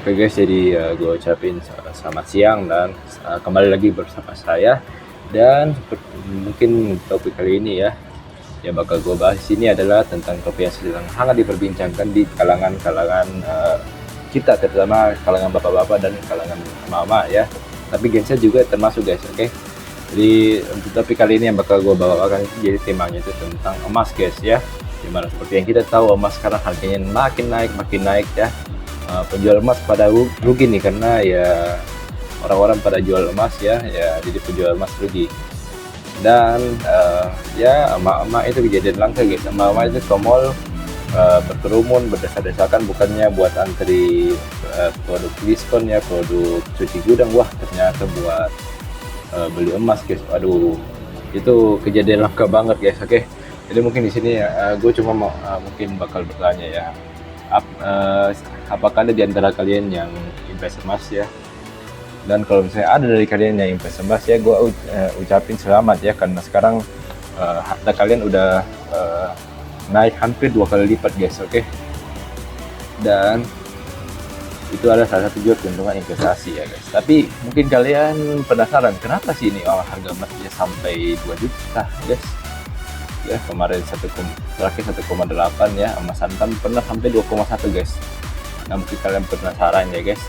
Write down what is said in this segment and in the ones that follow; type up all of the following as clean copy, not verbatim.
Oke guys, jadi gue ucapin selamat siang dan kembali lagi bersama saya. Dan mungkin topik kali ini ya, yang bakal gue bahas ini adalah tentang topik yang sedang hangat diperbincangkan di kalangan-kalangan kita, terutama kalangan bapak-bapak dan kalangan mama ya. Tapi Gensa juga termasuk guys, oke? Jadi untuk topik kali ini yang bakal gue bawakan, jadi temanya itu tentang emas guys ya. Dimana seperti yang kita tahu, emas sekarang harganya makin naik ya. Penjual emas pada rugi nih, karena ya orang-orang pada jual emas ya, jadi penjual emas rugi. Dan ya emak-emak itu kejadian langka guys. Emak-emak itu ke mall berkerumun, berdesak-desakan, bukannya buat antri produk diskon ya, produk cuci gudang, wah ternyata buat beli emas guys. Aduh, itu kejadian langka banget guys. Oke, jadi mungkin di sini gue cuma mau mungkin bakal bertanya ya, apakah ada di antara kalian yang invest emas ya? Dan kalau misalnya ada dari kalian yang invest emas ya, gue ucapin selamat ya, karena sekarang harta kalian udah naik hampir 2 kali lipat guys. Oke, dan itu adalah salah satu juga keuntungan investasi ya guys. Tapi mungkin kalian penasaran, kenapa sih ini harga emas bisa sampai 2 juta guys? Ya kemarin terakhir 1,8 ya, emas Antam pernah sampai 2,1 guys. Nah mungkin kalian penasaran ya guys.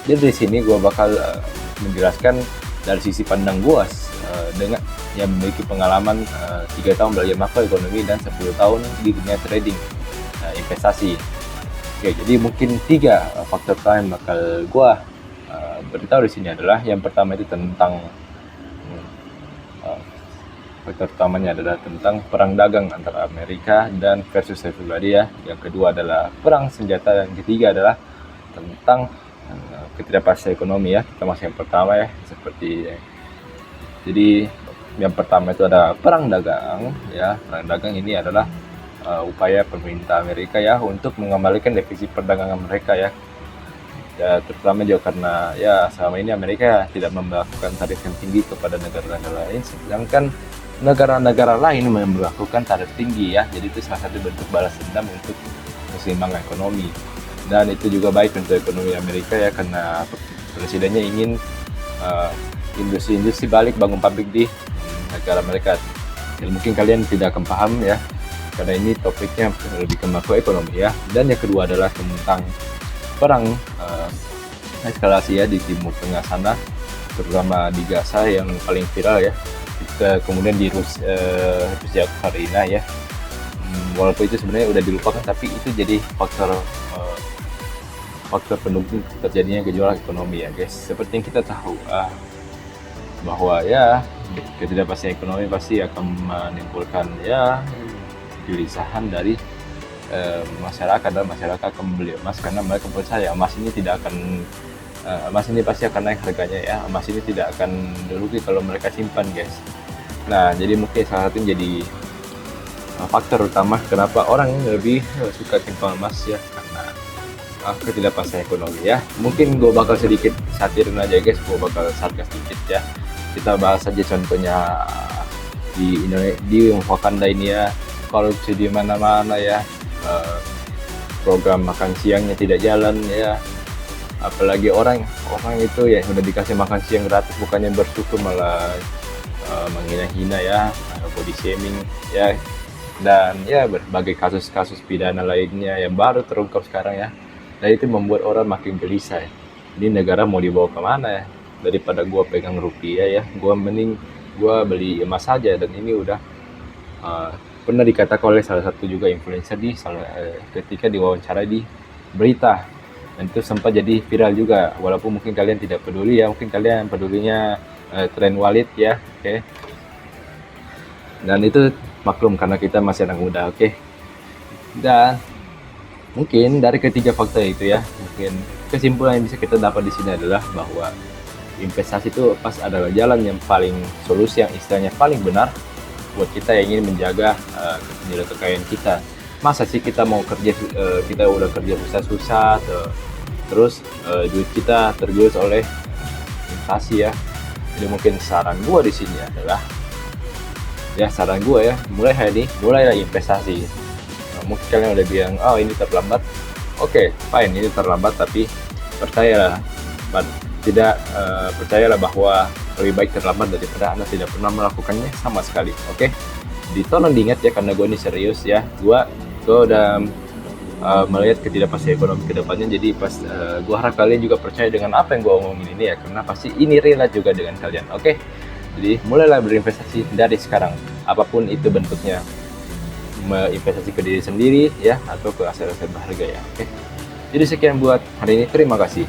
Jadi di sini gue bakal menjelaskan dari sisi pandang gue dengan yang memiliki pengalaman 3 tahun belajar makroekonomi dan 10 tahun di dunia trading investasi. Oke, jadi mungkin 3 faktor yang bakal gue beritahu di sini adalah, yang pertama itu tentang faktor utamanya adalah tentang perang dagang antara Amerika dan versus everybody ya. Yang kedua adalah perang senjata, dan ketiga adalah tentang ketidakpastian ekonomi ya. Kita masih yang pertama ya, seperti jadi yang pertama itu ada perang dagang ya. Perang dagang ini adalah upaya pemerintah Amerika ya untuk mengembalikan defisit perdagangan mereka ya. Ya, terutama juga karena ya selama ini Amerika tidak memperlakukan tarif yang tinggi kepada negara-negara lain, sedangkan negara-negara lain memperlakukan tarif tinggi ya. Jadi itu salah satu bentuk balas dendam untuk keseimbangan ekonomi, dan itu juga baik untuk ekonomi Amerika ya, karena presidennya ingin industri balik bangun pabrik di negara mereka. Jadi mungkin kalian tidak akan paham ya, karena ini topiknya lebih ke makroekonomi ya. Dan yang kedua adalah tentang perang eskalasi ya di Timur Tengah sana, terutama di Gaza yang paling viral ya. Kemudian di Rusia Ukraina ya, walaupun itu sebenarnya udah dilupakan, tapi itu jadi faktor pendukung terjadinya gejolak ekonomi ya guys. Seperti yang kita tahu bahwa ya ketidakpastian ekonomi pasti akan menimbulkan ya kegelisahan dari masyarakat, dan masyarakat akan membeli emas karena mereka percaya emas ini pasti akan naik harganya ya. Emas ini tidak akan rugi kalau mereka simpan guys. Nah jadi mungkin salah satu jadi faktor utama kenapa orang lebih suka simpan emas ya, karena ketidakpastian ekonomi ya. Mungkin gue bakal sedikit satirin aja guys, gue bakal sarkas sedikit ya. Kita bahas aja contohnya di Indonesia, di Wakanda ini ya, korupsi di mana-mana ya, program makan siangnya tidak jalan ya. Apalagi orang itu ya udah dikasih makan siang gratis, bukannya bersyukur malah menghina-hina ya, body shaming ya, dan ya berbagai kasus-kasus pidana lainnya yang baru terungkap sekarang ya. Dan itu membuat orang makin gelisah ya. Ini negara mau dibawa kemana ya? Daripada gua pegang rupiah ya, gua beli emas saja. Dan ini udah pernah dikatakan oleh salah satu juga influencer ketika diwawancara di berita, dan itu sempat jadi viral juga. Walaupun mungkin kalian tidak peduli ya, mungkin kalian pedulinya tren wallet ya. Oke. Dan itu maklum karena kita masih anak muda. Oke. Dan mungkin dari ketiga faktor itu ya, mungkin kesimpulan yang bisa kita dapat di sini adalah bahwa investasi itu pas adalah jalan yang paling, solusi yang istilahnya paling benar buat kita yang ingin menjaga nilai kekayaan kita. Masa sih kita mau kerja, kita udah kerja susah-susah terus duit kita tergerus oleh inflasi ya. Jadi mungkin saran gue di sini adalah ya, mulailah investasi. Mungkin kalian udah bilang, oh ini terlambat. Oke, fine, ini terlambat, tapi percayalah, tidak percayalah bahwa lebih baik terlambat daripada Anda tidak pernah melakukannya sama sekali. Oke, tolong diingat ya, karena gue ini serius ya. Gue udah melihat ketidakpastian ekonomi ke depannya, jadi gue harap kalian juga percaya dengan apa yang gue omongin ini ya, karena pasti ini relate juga dengan kalian. Oke, jadi mulailah berinvestasi dari sekarang, apapun itu bentuknya, investasi ke diri sendiri ya, atau ke aset-aset berharga ya. Oke, jadi sekian buat hari ini, terima kasih.